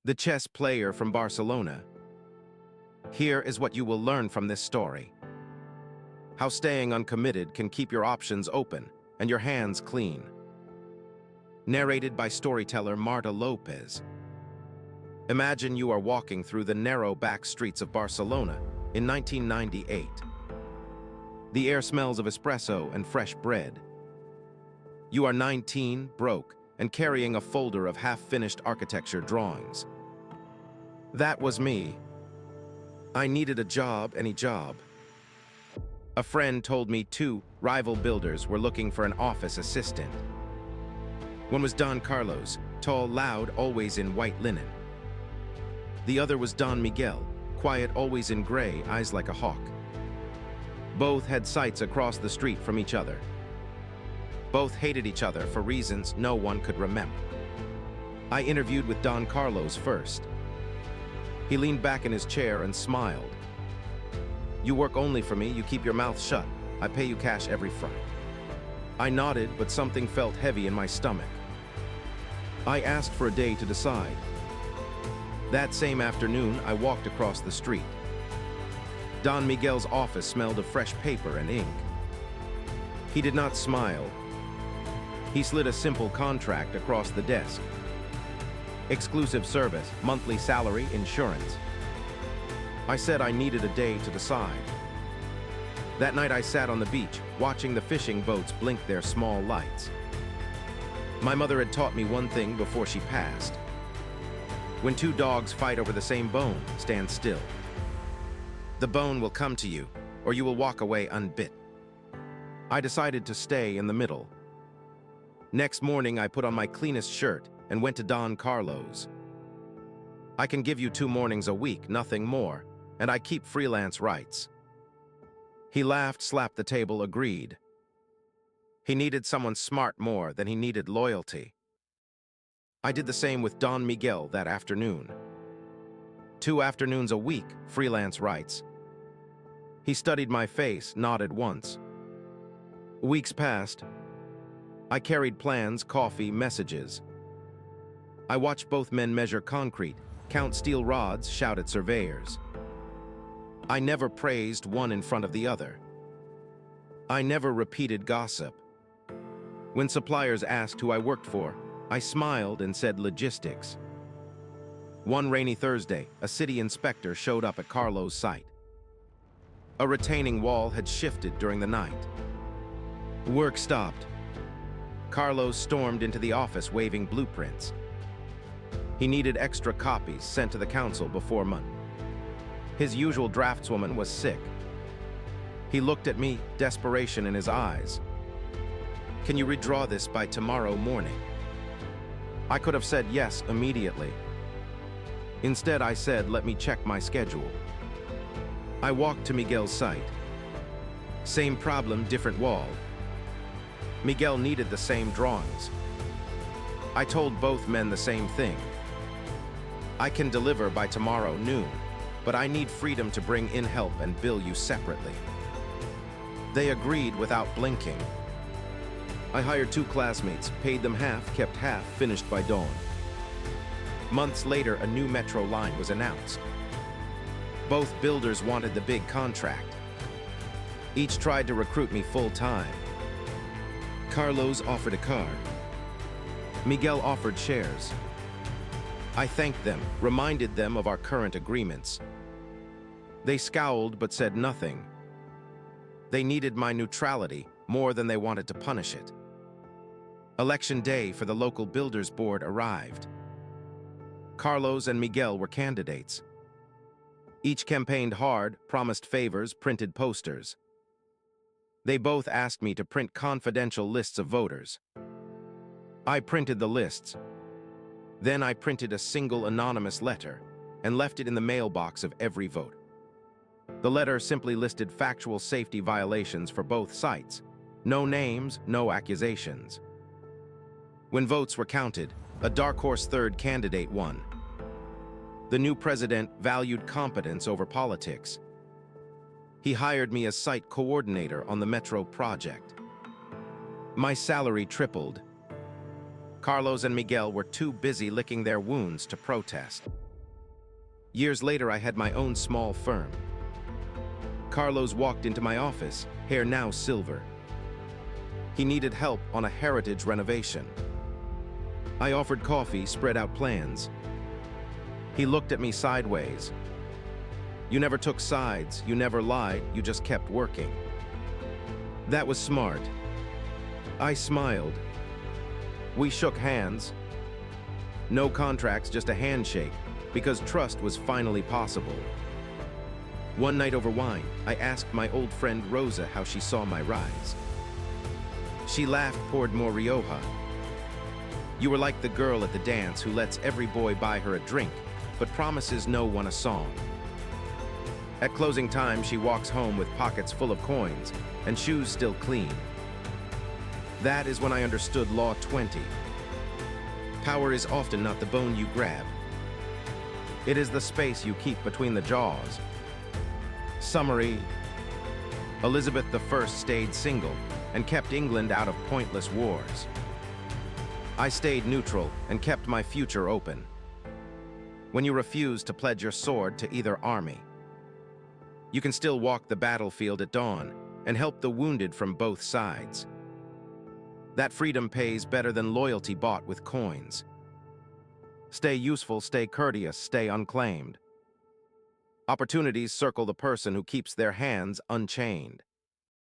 the chess player from Barcelona. Here is what you will learn from this story. How staying uncommitted can keep your options open and your hands clean. Narrated by storyteller Marta Lopez. Imagine you are walking through the narrow back streets of Barcelona in 1998. The air smells of espresso and fresh bread. You are 19, broke, and carrying a folder of half-finished architecture drawings. That was me. I needed a job, any job. A friend told me 2 rival builders were looking for an office assistant. One was Don Carlos, tall, loud, always in white linen. The other was Don Miguel, quiet, always in gray, eyes like a hawk. Both had sites across the street from each other. Both hated each other for reasons no one could remember. I interviewed with Don Carlos first. He leaned back in his chair and smiled. "You work only for me, you keep your mouth shut. I pay you cash every Friday." I nodded, but something felt heavy in my stomach. I asked for a day to decide. That same afternoon, I walked across the street. Don Miguel's office smelled of fresh paper and ink. He did not smile. He slid a simple contract across the desk. Exclusive service, monthly salary, insurance. I said I needed a day to decide. That night I sat on the beach, watching the fishing boats blink their small lights. My mother had taught me one thing before she passed. When 2 dogs fight over the same bone, stand still. The bone will come to you, or you will walk away unbit. I decided to stay in the middle. Next morning, I put on my cleanest shirt and went to Don Carlos. "I can give you 2 mornings a week, nothing more, and I keep freelance rights." He laughed, slapped the table, agreed. He needed someone smart more than he needed loyalty. I did the same with Don Miguel that afternoon. 2 afternoons a week, freelance rights. He studied my face, nodded once. Weeks passed. I carried plans, coffee, messages. I watched both men measure concrete, count steel rods, shout at surveyors. I never praised one in front of the other. I never repeated gossip. When suppliers asked who I worked for, I smiled and said logistics. One rainy Thursday, a city inspector showed up at Carlos' site. A retaining wall had shifted during the night. Work stopped. Carlos stormed into the office waving blueprints. He needed extra copies sent to the council before Monday. His usual draftswoman was sick. He looked at me, desperation in his eyes. "Can you redraw this by tomorrow morning?" I could have said yes immediately. Instead, I said, "Let me check my schedule." I walked to Miguel's site. Same problem, different wall. Miguel needed the same drawings. I told both men the same thing. "I can deliver by tomorrow noon, but I need freedom to bring in help and bill you separately." They agreed without blinking. I hired 2 classmates, paid them half, kept half, finished by dawn. Months later, a new metro line was announced. Both builders wanted the big contract. Each tried to recruit me full-time. Carlos offered a car. Miguel offered shares. I thanked them, reminded them of our current agreements. They scowled but said nothing. They needed my neutrality more than they wanted to punish it. Election day for the local builders board arrived. Carlos and Miguel were candidates. Each campaigned hard, promised favors, printed posters. They both asked me to print confidential lists of voters. I printed the lists. Then I printed a single anonymous letter and left it in the mailbox of every vote. The letter simply listed factual safety violations for both sites. No names, no accusations. When votes were counted, a dark horse third candidate won. The new president valued competence over politics. He hired me as site coordinator on the metro project. My salary tripled. Carlos and Miguel were too busy licking their wounds to protest. Years later, I had my own small firm. Carlos walked into my office, hair now silver. He needed help on a heritage renovation. I offered coffee, spread out plans. He looked at me sideways. You never took sides, you never lied, you just kept working. That was smart. I smiled. We shook hands. No contracts, just a handshake, because trust was finally possible. One night over wine, I asked my old friend Rosa how she saw my rise. She laughed, poured more Rioja. You were like the girl at the dance who lets every boy buy her a drink, but promises no one a song. At closing time, she walks home with pockets full of coins and shoes still clean. That is when I understood Law 20. Power is often not the bone you grab. It is the space you keep between the jaws. Summary: Elizabeth I stayed single and kept England out of pointless wars. I stayed neutral and kept my future open. When you refuse to pledge your sword to either army, you can still walk the battlefield at dawn and help the wounded from both sides. That freedom pays better than loyalty bought with coins. Stay useful, stay courteous, stay unclaimed. Opportunities circle the person who keeps their hands unchained.